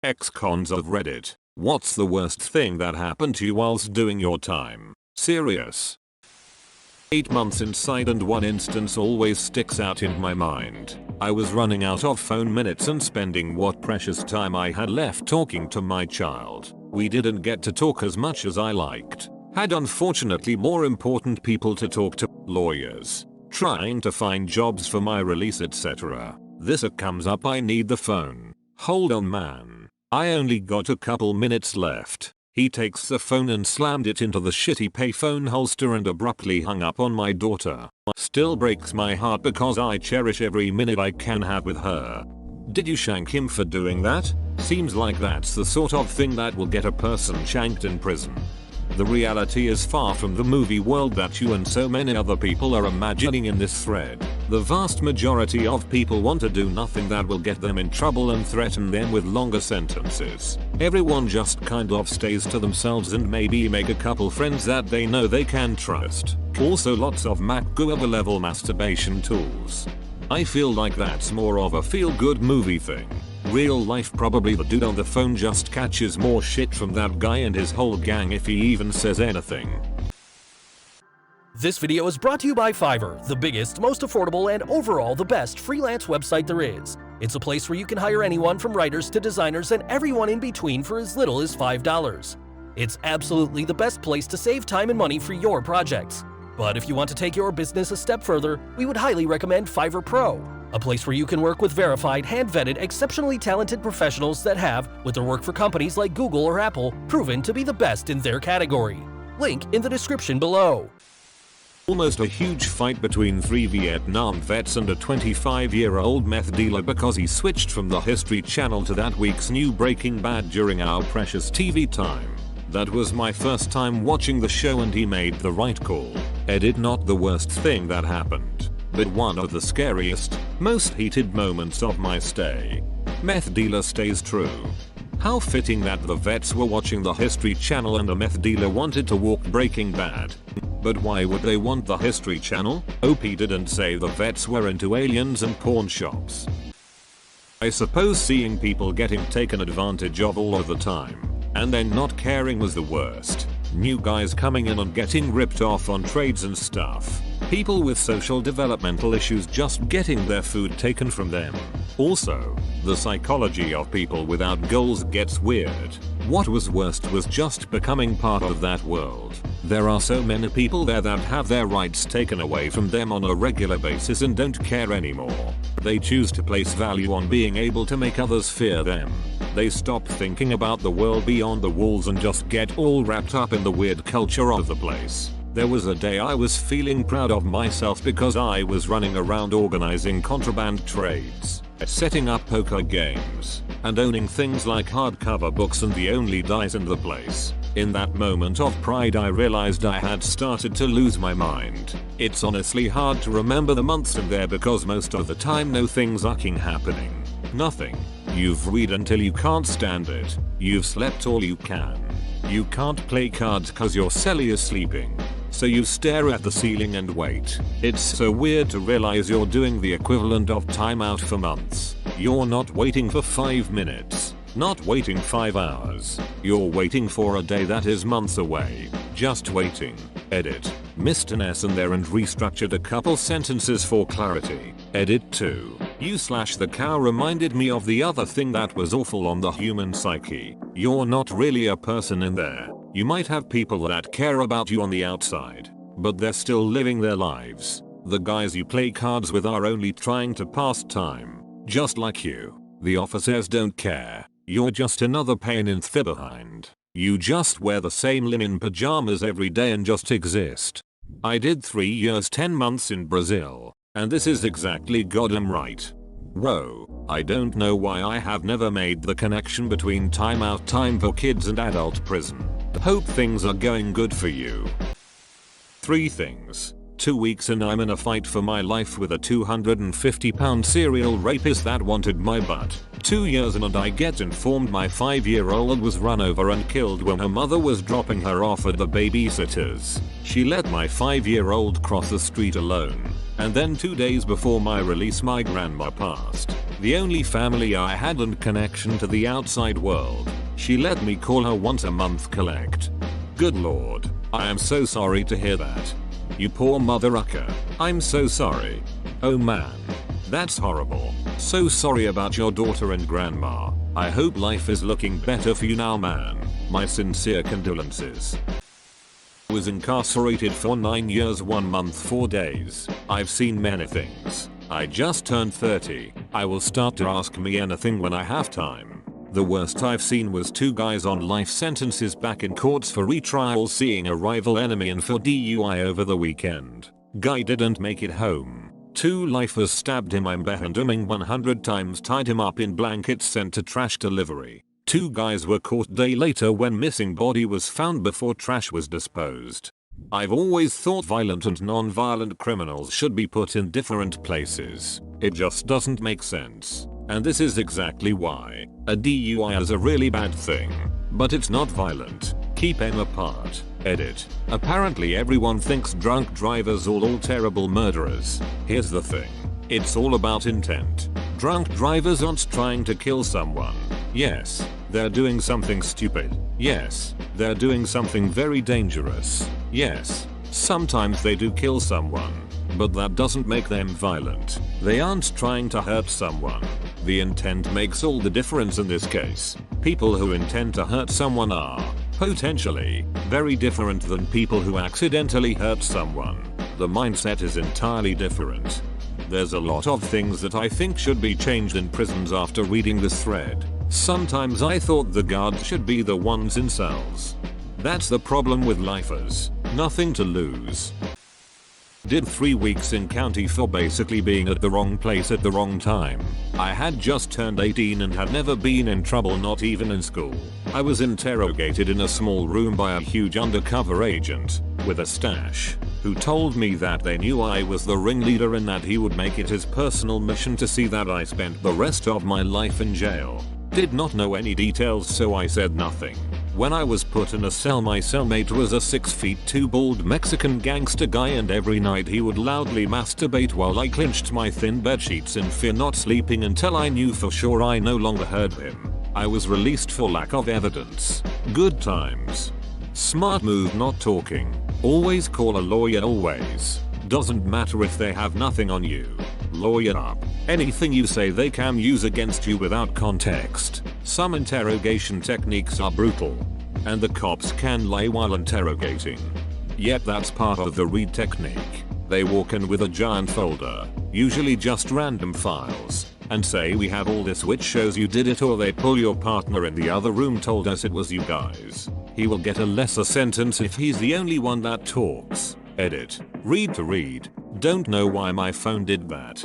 Ex-cons of Reddit. What's the worst thing that happened to you whilst doing your time? Serious. 8 months inside and one instance always sticks out in my mind. I was running out of phone minutes and spending what precious time I had left talking to my child. We didn't get to talk as much as I liked. Had unfortunately more important people to talk to, lawyers, trying to find jobs for my release, etc. This comes up, I need the phone. Hold on man. I only got a couple minutes left. He takes the phone and slammed it into the shitty payphone holster and abruptly hung up on my daughter. Still breaks my heart because I cherish every minute I can have with her. Did you shank him for doing that? Seems like that's the sort of thing that will get a person shanked in prison. The reality is far from the movie world that you and so many other people are imagining in this thread. The vast majority of people want to do nothing that will get them in trouble and threaten them with longer sentences. Everyone just kind of stays to themselves and maybe make a couple friends that they know they can trust. Also lots of MacGyver level masturbation tools. I feel like that's more of a feel-good movie thing. Real life probably the dude on the phone just catches more shit from that guy and his whole gang if he even says anything. This video is brought to you by Fiverr, the biggest, most affordable, and overall the best freelance website there is. It's a place where you can hire anyone from writers to designers and everyone in between for as little as $5. It's absolutely the best place to save time and money for your projects. But if you want to take your business a step further, we would highly recommend Fiverr Pro, a place where you can work with verified, hand-vetted, exceptionally talented professionals that have, with their work for companies like Google or Apple, proven to be the best in their category. Link in the description below. Almost a huge fight between 3 Vietnam vets and a 25-year-old meth dealer because he switched from the History Channel to that week's new Breaking Bad during our precious TV time. That was my first time watching the show and he made the right call. Edit, not the worst thing that happened, but one of the scariest, most heated moments of my stay. Meth dealer stays true. How fitting that the vets were watching the History Channel and a meth dealer wanted to walk Breaking Bad. But why would they want the History Channel? OP didn't say the vets were into aliens and pawn shops. I suppose seeing people getting taken advantage of all of the time and then not caring was the worst. New guys coming in and getting ripped off on trades and stuff. People with social developmental issues just getting their food taken from them. Also, the psychology of people without goals gets weird. What was worst was just becoming part of that world. There are so many people there that have their rights taken away from them on a regular basis and don't care anymore. They choose to place value on being able to make others fear them. They stop thinking about the world beyond the walls and just get all wrapped up in the weird culture of the place. There was a day I was feeling proud of myself because I was running around organizing contraband trades, setting up poker games, and owning things like hardcover books and the only dice in the place. In that moment of pride I realized I had started to lose my mind. It's honestly hard to remember the months in there because most of the time no thing's fucking happening. Nothing. You've read until you can't stand it. You've slept all you can. You can't play cards cause your celly is sleeping. So you stare at the ceiling and wait. It's so weird to realize you're doing the equivalent of time out for months. You're not waiting for 5 minutes. Not waiting 5 hours. You're waiting for a day that is months away. Just waiting. Edit. Missed an S in there and restructured a couple sentences for clarity. Edit 2. The cow reminded me of the other thing that was awful on the human psyche. You're not really a person in there. You might have people that care about you on the outside, but they're still living their lives. The guys you play cards with are only trying to pass time. Just like you. The officers don't care. You're just another pain in the behind. You just wear the same linen pajamas every day and just exist. I did 3 years 10 months in Brazil, and this is exactly goddamn right. Whoa, I don't know why I have never made the connection between time out time for kids and adult prison. Hope things are going good for you. 3 things. 2 weeks and I'm in a fight for my life with a 250-pound serial rapist that wanted my butt. 2 years in and I get informed my 5-year-old was run over and killed when her mother was dropping her off at the babysitter's. She let my 5-year-old cross the street alone. And then 2 days before my release my grandma passed. The only family I had and connection to the outside world. She let me call her once a month collect. Good lord, I am so sorry to hear that. You poor mother rucker. I'm so sorry. Oh man. That's horrible. So sorry about your daughter and grandma. I hope life is looking better for you now, man. My sincere condolences. Was incarcerated for 9 years 1 month 4 days. I've seen many things. I just turned 30. I will start to ask me anything when I have time. The worst I've seen was 2 guys on life sentences back in courts for retrial seeing a rival enemy and for DUI over the weekend. Guy didn't make it home. 2 lifers stabbed him and beheaded him 100 times, tied him up in blankets, sent to trash delivery. 2 guys were caught day later when missing body was found before trash was disposed. I've always thought violent and non-violent criminals should be put in different places. It just doesn't make sense. And this is exactly why. A DUI is a really bad thing. But it's not violent. Keep them apart. Edit. Apparently everyone thinks drunk drivers are all terrible murderers. Here's the thing. It's all about intent. Drunk drivers aren't trying to kill someone. Yes, they're doing something stupid. Yes, they're doing something very dangerous. Yes, sometimes they do kill someone. But that doesn't make them violent. They aren't trying to hurt someone. The intent makes all the difference in this case. People who intend to hurt someone are, potentially, very different than people who accidentally hurt someone. The mindset is entirely different. There's a lot of things that I think should be changed in prisons after reading this thread. Sometimes I thought the guards should be the ones in cells. That's the problem with lifers. Nothing to lose. Did 3 weeks in county for basically being at the wrong place at the wrong time. I had just turned 18 and had never been in trouble, not even in school. I was interrogated in a small room by a huge undercover agent with a stash who told me that they knew I was the ringleader and that he would make it his personal mission to see that I spent the rest of my life in jail. Did not know any details, so I said nothing. When I was put in a cell, my cellmate was a 6'2" bald Mexican gangster guy, and every night he would loudly masturbate while I clinched my thin bedsheets in fear, not sleeping until I knew for sure I no longer heard him. I was released for lack of evidence. Good times. Smart move not talking. Always call a lawyer, always. Doesn't matter if they have nothing on you. Lawyer up. Anything you say they can use against you without context. Some interrogation techniques are brutal. And the cops can lie while interrogating. Yet that's part of the read technique. They walk in with a giant folder, usually just random files, and say we have all this which shows you did it, or they pull your partner in the other room told us it was you guys. He will get a lesser sentence if he's the only one that talks. Edit. Read to read. Don't know why my phone did that.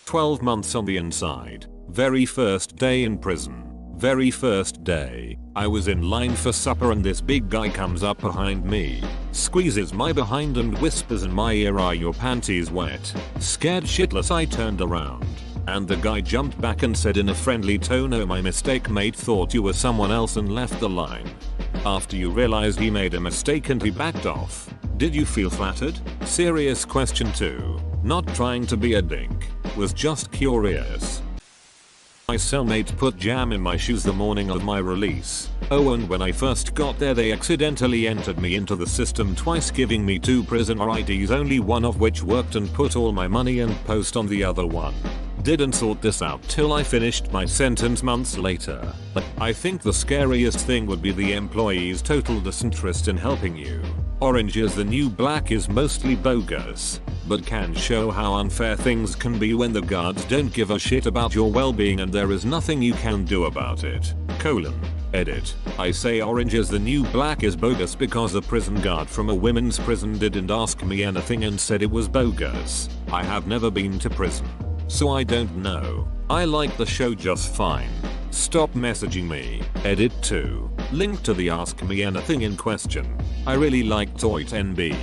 12 months on the inside. Very first day in prison. Very first day. I was in line for supper and this big guy comes up behind me, squeezes my behind and whispers in my ear, "Are your panties wet?" Scared shitless I turned around. And the guy jumped back and said in a friendly tone, "Oh, my mistake mate, thought you were someone else," and left the line. After you realized he made a mistake and he backed off. Did you feel flattered? Serious question too. Not trying to be a dink. Was just curious. My cellmate put jam in my shoes the morning of my release. Oh, and when I first got there they accidentally entered me into the system twice, giving me 2 prisoner IDs, only one of which worked, and put all my money and post on the other one. Didn't sort this out till I finished my sentence months later. I think the scariest thing would be the employee's total disinterest in helping you. Orange is the New Black is mostly bogus, but can show how unfair things can be when the guards don't give a shit about your well-being and there is nothing you can do about it. Edit. I say Orange is the New Black is bogus because a prison guard from a women's prison didn't ask me anything and said it was bogus. I have never been to prison, so I don't know. I like the show just fine. Stop messaging me. Edit 2. Link to the Ask Me Anything in question. I really like Toit NB.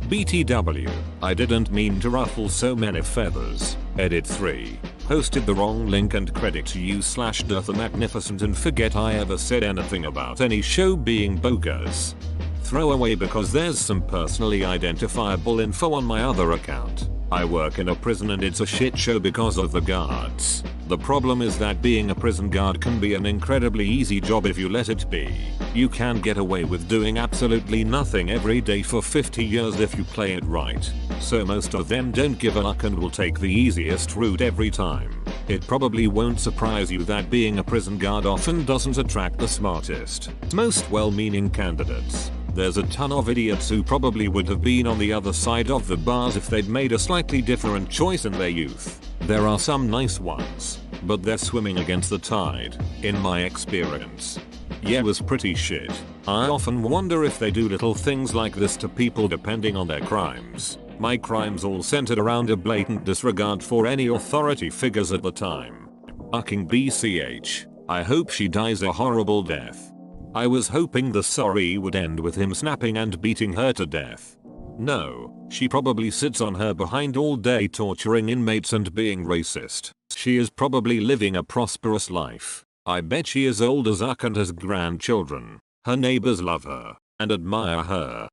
BTW. I didn't mean to ruffle so many feathers. Edit 3. Posted the wrong link and credit to you /the Magnificent and forget I ever said anything about any show being bogus. Throw away because there's some personally identifiable info on my other account. I work in a prison and it's a shit show because of the guards. The problem is that being a prison guard can be an incredibly easy job if you let it be. You can get away with doing absolutely nothing every day for 50 years if you play it right. So most of them don't give a fuck and will take the easiest route every time. It probably won't surprise you that being a prison guard often doesn't attract the smartest, most well-meaning candidates. There's a ton of idiots who probably would have been on the other side of the bars if they'd made a slightly different choice in their youth. There are some nice ones, but they're swimming against the tide, in my experience. Yeah, it was pretty shit. I often wonder if they do little things like this to people depending on their crimes. My crimes all centered around a blatant disregard for any authority figures at the time. Fucking BCH. I hope she dies a horrible death. I was hoping the story would end with him snapping and beating her to death. No, she probably sits on her behind all day torturing inmates and being racist. She is probably living a prosperous life. I bet she is old as fuck and has grandchildren. Her neighbors love her and admire her.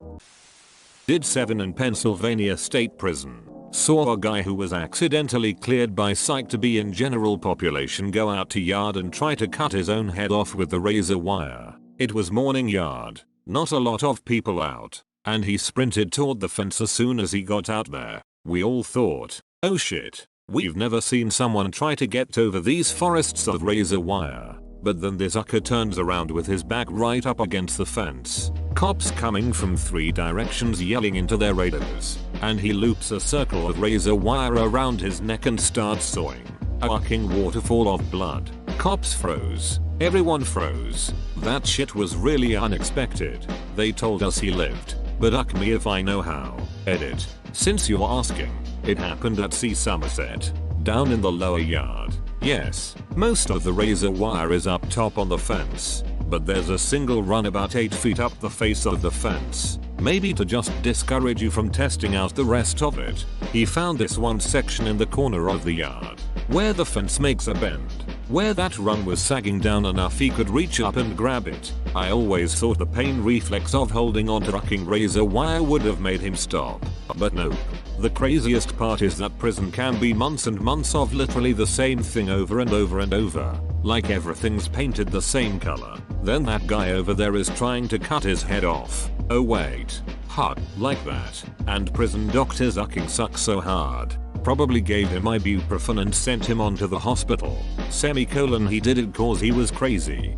Did 7 in Pennsylvania State Prison. Saw a guy who was accidentally cleared by psych to be in general population go out to yard and try to cut his own head off with the razor wire. It was morning yard, not a lot of people out, and he sprinted toward the fence as soon as he got out there. We all thought, oh shit, we've never seen someone try to get over these forests of razor wire. But then this sucker turns around with his back right up against the fence. Cops coming from 3 directions yelling into their radios, and he loops a circle of razor wire around his neck and starts sawing. A fucking waterfall of blood. Cops froze. Everyone froze. That shit was really unexpected. They told us he lived, but fuck me if I know how. Edit. Since you're asking, it happened at C. Somerset, down in the lower yard. Yes, most of the razor wire is up top on the fence, but there's a single run about 8 feet up the face of the fence. Maybe to just discourage you from testing out the rest of it. He found this one section in the corner of the yard, where the fence makes a bend, where that run was sagging down enough he could reach up and grab it. I always thought the pain reflex of holding onto fucking razor wire would have made him stop, but nope. The craziest part is that prison can be months and months of literally the same thing over and over and over, like everything's painted the same color. Then that guy over there is trying to cut his head off. Oh wait, huh, like that. And prison doctors fucking suck so hard. Probably gave him ibuprofen and sent him on to the hospital. Semicolon, he did it cause he was crazy.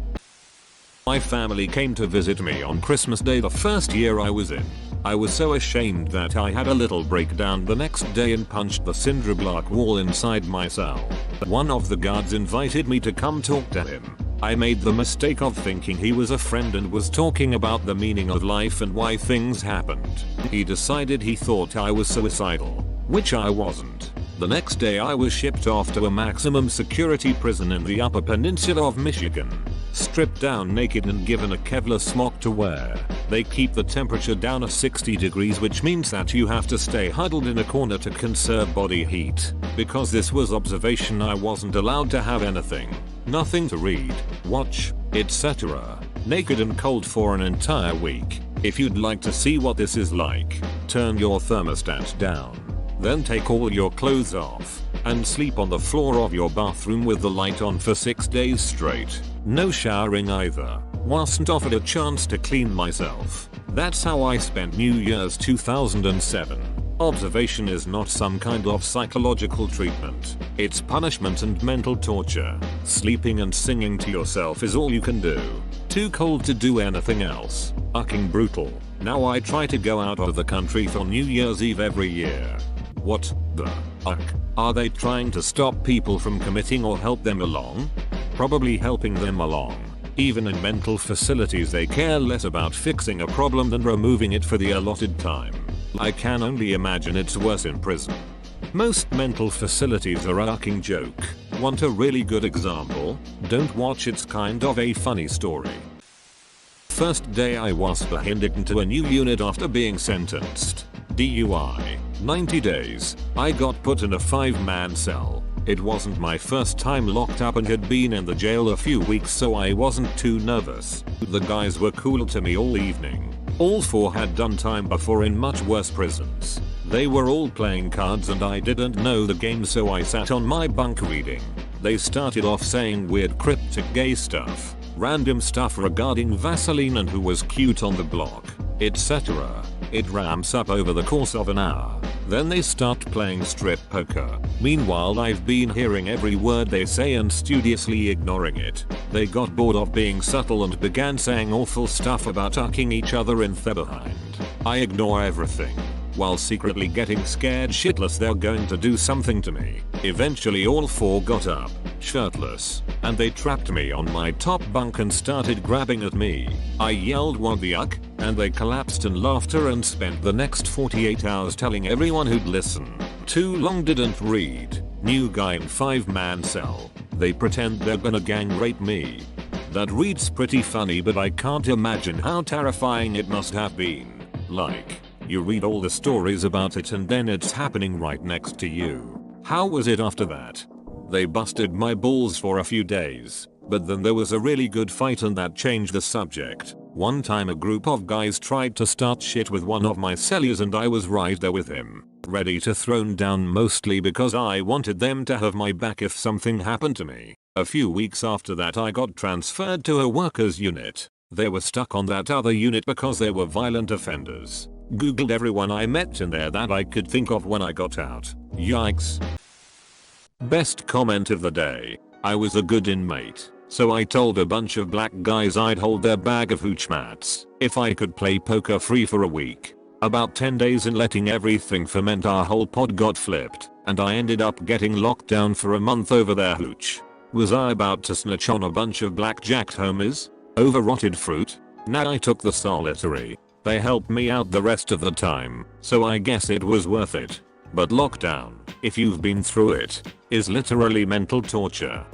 My family came to visit me on Christmas Day the first year I was in. I was so ashamed that I had a little breakdown the next day and punched the cinder block wall inside my cell. One of the guards invited me to come talk to him. I made the mistake of thinking he was a friend and was talking about the meaning of life and why things happened. He decided he thought I was suicidal, which I wasn't. The next day I was shipped off to a maximum security prison in the Upper Peninsula of Michigan. Stripped down naked and given a Kevlar smock to wear. They keep the temperature down at 60 degrees, which means that you have to stay huddled in a corner to conserve body heat. Because this was observation, I wasn't allowed to have anything. Nothing to read, watch, etc. Naked and cold for an entire week. If you'd like to see what this is like, turn your thermostat down. Then take all your clothes off and sleep on the floor of your bathroom with the light on for 6 days straight. No showering either. Wasn't offered a chance to clean myself. That's how I spent New Year's 2007. Observation is not some kind of psychological treatment. It's punishment and mental torture. Sleeping and singing to yourself is all you can do. Too cold to do anything else. Fucking brutal. Now I try to go out of the country for New Year's Eve every year. What the fuck? Are they trying to stop people from committing or help them along? Probably helping them along. Even in mental facilities they care less about fixing a problem than removing it for the allotted time. I can only imagine it's worse in prison. Most mental facilities are a fucking joke. Want a really good example? Don't watch, it's kind of a funny story. First day I was behind into a new unit after being sentenced. DUI. 90 days. I got put in a 5-man cell. It wasn't my first time locked up and had been in the jail a few weeks, so I wasn't too nervous. The guys were cool to me all evening. All 4 had done time before in much worse prisons. They were all playing cards and I didn't know the game, so I sat on my bunk reading. They started off saying weird cryptic gay stuff, random stuff regarding Vaseline and who was cute on the block, etc. It ramps up over the course of an hour. Then they start playing strip poker. Meanwhile, I've been hearing every word they say and studiously ignoring it. They got bored of being subtle and began saying awful stuff about tucking each other in the behind. I ignore everything, while secretly getting scared shitless they're going to do something to me. Eventually all four got up, shirtless, and they trapped me on my top bunk and started grabbing at me. I yelled what the yuck, and they collapsed in laughter and spent the next 48 hours telling everyone who'd listen. Too long didn't read. New guy in 5-man cell. They pretend they're gonna gang rape me. That reads pretty funny, but I can't imagine how terrifying it must have been. Like, you read all the stories about it and then it's happening right next to you. How was it after that? They busted my balls for a few days, but then there was a really good fight and that changed the subject. One time a group of guys tried to start shit with one of my cellies and I was right there with him, ready to throw down, mostly because I wanted them to have my back if something happened to me. A few weeks after that I got transferred to a workers unit. They were stuck on that other unit because they were violent offenders. Googled everyone I met in there that I could think of when I got out. Yikes. Best comment of the day. I was a good inmate, so I told a bunch of black guys I'd hold their bag of hooch mats if I could play poker free for a week. About 10 days in letting everything ferment, our whole pod got flipped, and I ended up getting locked down for a month over their hooch. Was I about to snitch on a bunch of blackjacked homies over rotted fruit? Nah, I took the solitary. They helped me out the rest of the time, so I guess it was worth it. But lockdown, if you've been through it, is literally mental torture.